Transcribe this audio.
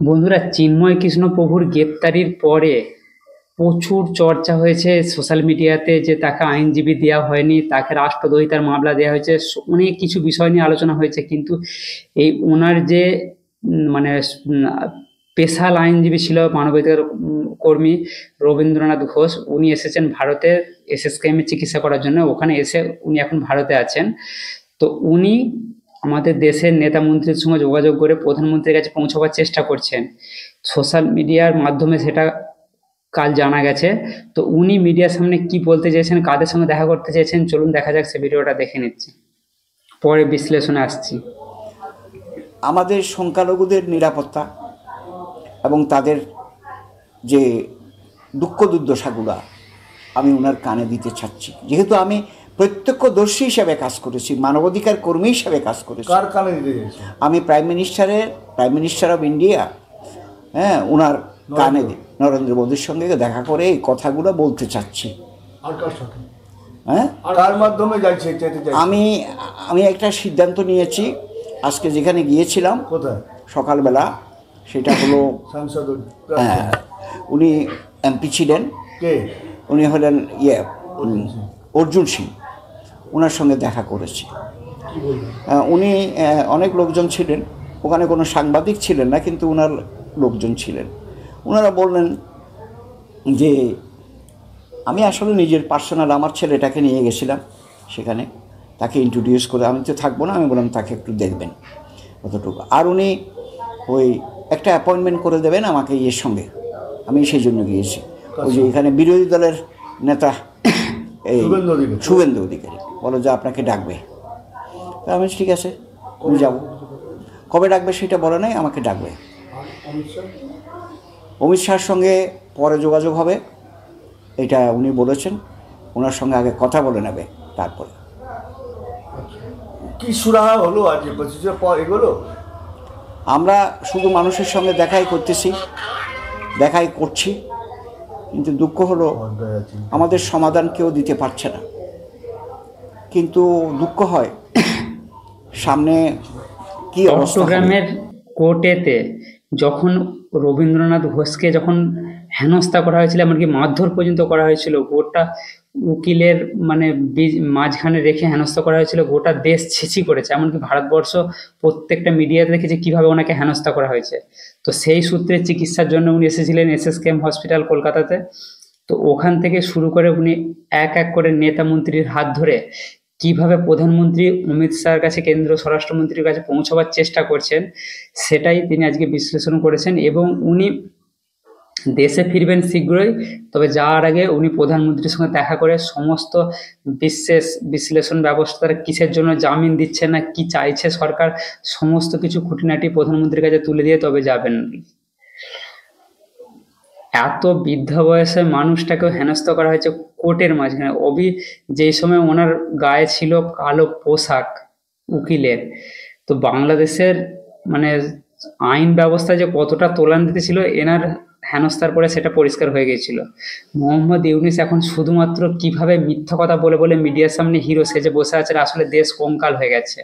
বন্ধুরা, চিন্ময় কৃষ্ণ প্রভুর গ্রেপ্তারির পরে প্রচুর চর্চা হয়েছে সোশ্যাল মিডিয়াতে যে তাকে আইনজীবী দেওয়া হয়নি, তাকে রাষ্ট্রদ্রোহিতার মামলা দেওয়া হয়েছে, অনেক কিছু বিষয় নিয়ে আলোচনা হয়েছে। কিন্তু এই ওনার যে মানে স্পেশাল আইনজীবী ছিল, মানবাধিকার কর্মী রবীন্দ্রনাথ ঘোষ, উনি এসেছেন ভারতে এসএসকেএম এর চিকিৎসা করার জন্য। ওখানে এসে উনি এখন ভারতে আছেন। তো উনি আমাদের দেশের নেতা মন্ত্রীর সঙ্গে যোগাযোগ করে প্রধানমন্ত্রীর কাছে পৌঁছাবার চেষ্টা করছেন। সোশ্যাল মিডিয়ার মাধ্যমে সেটা কাল জানা গেছে। তো উনি মিডিয়ার সামনে কি বলতে চেয়েছেন, কাদের সঙ্গে দেখা করতে চেয়েছেন, চলুন দেখা যাক, সে ভিডিওটা দেখে নিচ্ছি, পরে বিশ্লেষণে আসছি। আমাদের সংখ্যালঘুদের নিরাপত্তা এবং তাদের যে দুঃখ দুর্দশাগুলা আমি ওনার কানে দিতে চাচ্ছি, যেহেতু আমি প্রত্যক্ষদর্শী হিসাবে কাজ করেছি, মানবাধিকার কর্মী হিসাবে কাজ করেছি। কার কানে দিতে চাইছেন? আমি প্রাইম মিনিস্টার অফ ইন্ডিয়া, ওনার কানে নরেন্দ্র মোদীর সঙ্গে দেখা করে এই কথাগুলো বলতে চাচ্ছি। আর কার সাথে? আর কার মাধ্যমে যাইছে? আমি একটা সিদ্ধান্ত নিয়েছি আজকে যেখানে গিয়েছিলাম। কোথায়? সকালবেলা। সেটা হলো সাংসদ। উনি এমপি ছিলেন। কে? উনি হলেন অর্জুন সিং। ওনার সঙ্গে দেখা করেছি। উনি অনেক লোকজন ছিলেন ওখানে, কোনো সাংবাদিক ছিলেন না, কিন্তু ওনার লোকজন ছিলেন। ওনারা বললেন যে আমি আসলে নিজের পার্সোনাল আমার ছেলেটাকে নিয়ে গেছিলাম সেখানে, তাকে ইন্ট্রোডিউস করে, আমি তো থাকবো না, আমি বললাম তাকে একটু দেখবেন কতটুকু। আর উনি ওই একটা অ্যাপয়েন্টমেন্ট করে দেবেন আমাকে ইয়ের সঙ্গে। আমি সেই জন্য গিয়েছি। ওই যে এখানে বিরোধী দলের নেতা এই শুভেন্দু অধিকারী বলো যে আপনাকে ডাকবে। তা আমি ঠিক আছে আমি যাব। কবে ডাকবে সেটা বলে নাই, আমাকে ডাকবে। অমিত শাহর সঙ্গে পরে যোগাযোগ হবে এটা উনি বলেছেন। ওনার সঙ্গে আগে কথা বলে নেবে, তারপরে কি সুরাহা হলো আজকে 25-এর পর এগুলো? আমরা শুধু মানুষের সঙ্গে দেখাই করছি, কিন্তু দুঃখ হলো আমাদের সমাধান কেউ দিতে পারছে না। কিন্তু দুঃখ হয় সামনে কি অবস্থা। চট্টগ্রামের কোর্টেতে যখন রবীন্দ্রনাথ ঘোষকে যখন হেনস্থা করা হয়েছিল, এমনকি মারধর পর্যন্ত করা হয়েছিল, গোটা উকিলের মাঝখানে রেখে হেনস্থা করা হয়েছিল, গোটা দেশ ছিছি করেছে। এমনকি ভারতবর্ষ প্রত্যেকটা মিডিয়াতে দেখেছে কিভাবে ওনাকে হেনস্থা করা হয়েছে। তো সেই সূত্রে চিকিৎসার জন্য উনি এসেছিলেন এসএসকেএম হসপিটাল কলকাতাতে। তো ওখান থেকে শুরু করে উনি এক এক করে নেতা মন্ত্রীর হাত ধরে কিভাবে প্রধানমন্ত্রী অমিত শাহর কাছে, কেন্দ্রীয় স্বরাষ্ট্রমন্ত্রীর কাছে পৌঁছাবার চেষ্টা করছেন, সেটাই তিনি আজকে বিশ্লেষণ করেছেন। এবং উনি দেশে ফিরবেন শীঘ্রই। তবে যাওয়ার আগে উনি প্রধানমন্ত্রীর সঙ্গে দেখা করে সমস্ত বিশ্লেষণ ব্যবস্থার কিসের জন্য জামিন দিচ্ছে না, কি চাইছে সরকার, সমস্ত কিছু খুঁটিনাটি প্রধানমন্ত্রীর কাছে তুলে দিয়ে তবে যাবেন। এত বৃদ্ধ বয়সে মানুষটাকেও হেনস্থা করা হয়েছে কোর্টের মাঝখানে। যেই সময় ওনার গায়ে ছিল কালো পোশাক উকিলের। তো বাংলাদেশের আইন ব্যবস্থা যে কতটা তলানিতে ছিল এনার হেনস্থার পরে সেটা পরিষ্কার হয়ে গিয়েছিল। মোহাম্মদ ইউনূস এখন শুধুমাত্র কিভাবে মিথ্যা কথা বলে বলে মিডিয়ার সামনে হিরো সেজে বসে আছে, আসলে দেশ কঙ্কাল হয়ে গেছে।